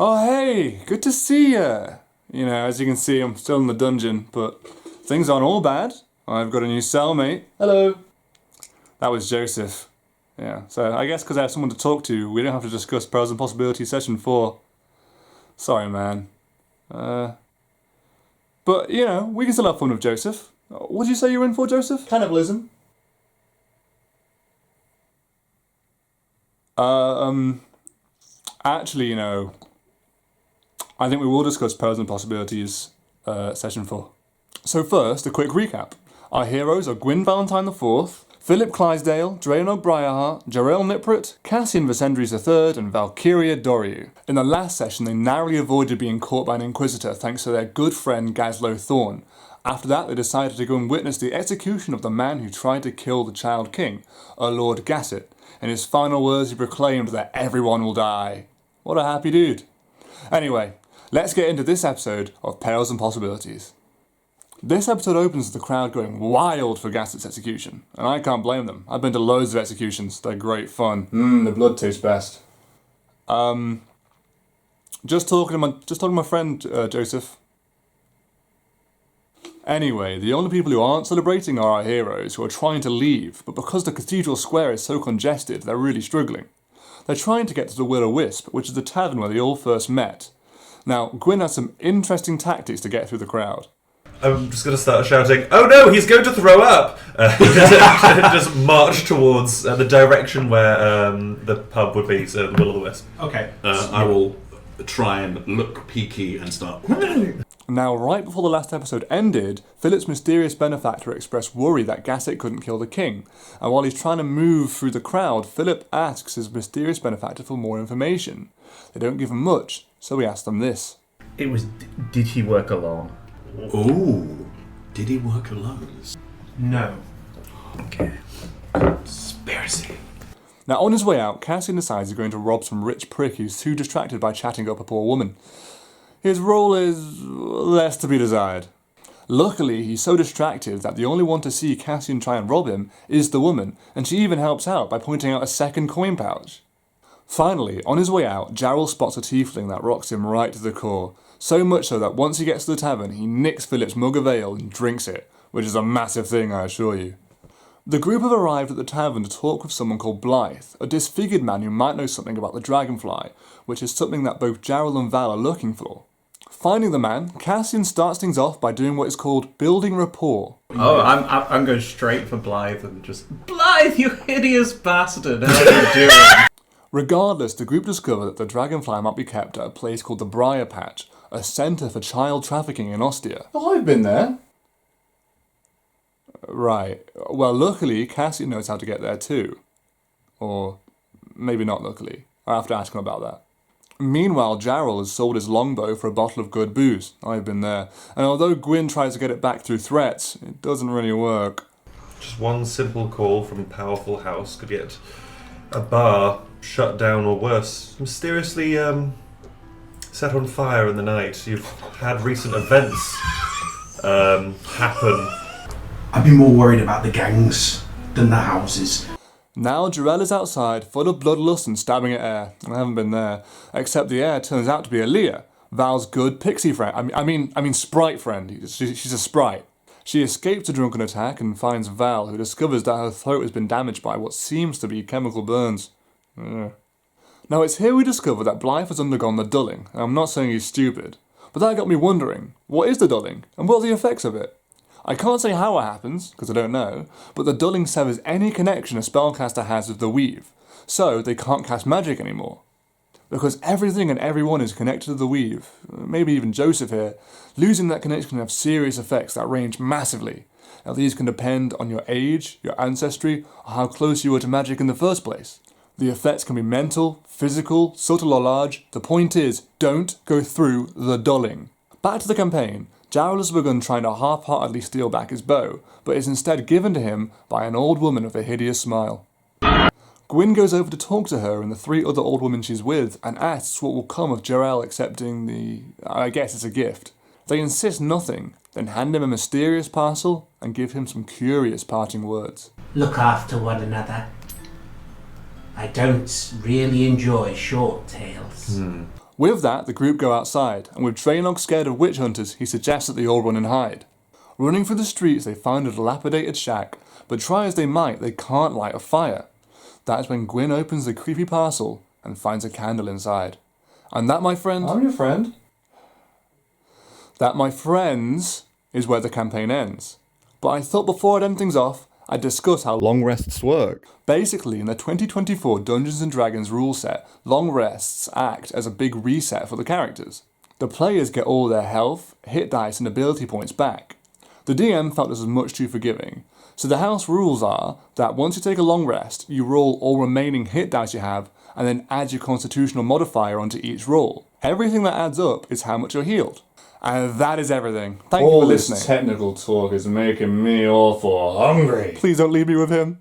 Oh, hey, good to see ya. You know, as you can see, I'm still in the dungeon, but things aren't all bad. I've got a new cellmate. Hello. That was Joseph. Yeah, so I guess because I have someone to talk to, we don't have to discuss Perils and Possibilities session 4. Sorry, man. But, you know, we can still have fun with Joseph. What did you say you were in for, Joseph? Cannibalism. Actually, you know, I think we will discuss Perils and Possibilities session 4. So first, a quick recap. Our heroes are Gwyn Valentine IV, Philip Clydesdale, Draenor Briarheart, Jarell Niprit, Cassian Vicendries III, and Valkyria Doriu. In the last session, they narrowly avoided being caught by an Inquisitor thanks to their good friend Gaslow Thorn. After that, they decided to go and witness the execution of the man who tried to kill the Child King, our Lord Gasset. In his final words, he proclaimed that everyone will die. What a happy dude. Anyway, let's get into this episode of Perils and Possibilities. This episode opens with the crowd going wild for Gasset's execution, and I can't blame them. I've been to loads of executions, they're great fun. The blood tastes best. Just talking to my friend, Joseph. Anyway, the only people who aren't celebrating are our heroes, who are trying to leave, but because the cathedral square is so congested, they're really struggling. They're trying to get to the Will-O-Wisp, which is the tavern where they all first met. Now, Gwyn has some interesting tactics to get through the crowd. I'm just going to start shouting, "Oh no, he's going to throw up!" Just march towards the direction where the pub would be, so the Will-O-Wisp. Okay. I will try and look peaky and start... Now, right before the last episode ended, Philip's mysterious benefactor expressed worry that Gasset couldn't kill the king. And while he's trying to move through the crowd, Philip asks his mysterious benefactor for more information. They don't give him much, so he asks them this. Did he work alone? Ooh, did he work alone? No. Okay. Conspiracy. Now, on his way out, Cassian decides he's going to rob some rich prick who's too distracted by chatting up a poor woman. His role is less to be desired. Luckily, he's so distracted that the only one to see Cassian try and rob him is the woman, and she even helps out by pointing out a second coin pouch. Finally, on his way out, Jarell spots a tiefling that rocks him right to the core, so much so that once he gets to the tavern, he nicks Philip's mug of ale and drinks it, which is a massive thing, I assure you. The group have arrived at the tavern to talk with someone called Blythe, a disfigured man who might know something about the dragonfly, which is something that both Jarell and Val are looking for. Finding the man, Cassian starts things off by doing what is called building rapport. Oh, I'm going straight for Blythe and just... Blythe, you hideous bastard! How are you doing? Regardless, the group discover that the dragonfly might be kept at a place called the Briar Patch, a centre for child trafficking in Ostia. Oh, I've been there. Right. Well, luckily, Cassian knows how to get there too. Or maybe not luckily. I have to ask him about that. Meanwhile, Jarell has sold his longbow for a bottle of good booze. I've been there. And although Gwyn tries to get it back through threats, it doesn't really work. Just one simple call from a powerful house could get a bar shut down or worse, mysteriously set on fire in the night. You've had recent events happen. I'd be more worried about the gangs than the houses. Now Jarell is outside, full of bloodlust and stabbing at air. I haven't been there. Except the heir turns out to be Aaliyah, Val's good pixie friend. I mean sprite friend. She's a sprite. She escapes a drunken attack and finds Val, who discovers that her throat has been damaged by what seems to be chemical burns. Now it's here we discover that Blythe has undergone the dulling, and I'm not saying he's stupid, but that got me wondering, what is the dulling, and what are the effects of it? I can't say how it happens, because I don't know, but the dulling severs any connection a spellcaster has with the weave, so they can't cast magic anymore. Because everything and everyone is connected to the weave, maybe even Joseph here, losing that connection can have serious effects that range massively. Now these can depend on your age, your ancestry, or how close you were to magic in the first place. The effects can be mental, physical, subtle or large. The point is, don't go through the dulling. Back to the campaign. Jarell has begun trying to half-heartedly steal back his bow, but is instead given to him by an old woman with a hideous smile. Gwyn goes over to talk to her and the 3 other old women she's with and asks what will come of Jarell accepting the... I guess it's a gift. They insist nothing, then hand him a mysterious parcel and give him some curious parting words. Look after one another. I don't really enjoy short tales. With that, the group go outside, and with Draenog scared of witch hunters, he suggests that they all run and hide. Running through the streets, they find a dilapidated shack, but try as they might, they can't light a fire. That is when Gwyn opens the creepy parcel and finds a candle inside. And that, my friend... I'm your friend. That, my friends, is where the campaign ends. But I thought before I'd end things off, I'd discuss how long rests work. Basically, in the 2024 Dungeons & Dragons rule set, long rests act as a big reset for the characters. The players get all their health, hit dice and ability points back. The DM felt this was much too forgiving, so the house rules are that once you take a long rest, you roll all remaining hit dice you have and then add your constitutional modifier onto each roll. Everything that adds up is how much you're healed. And that is everything. Thank you All for this listening. technical talk is making me awful hungry. Please don't leave me with him.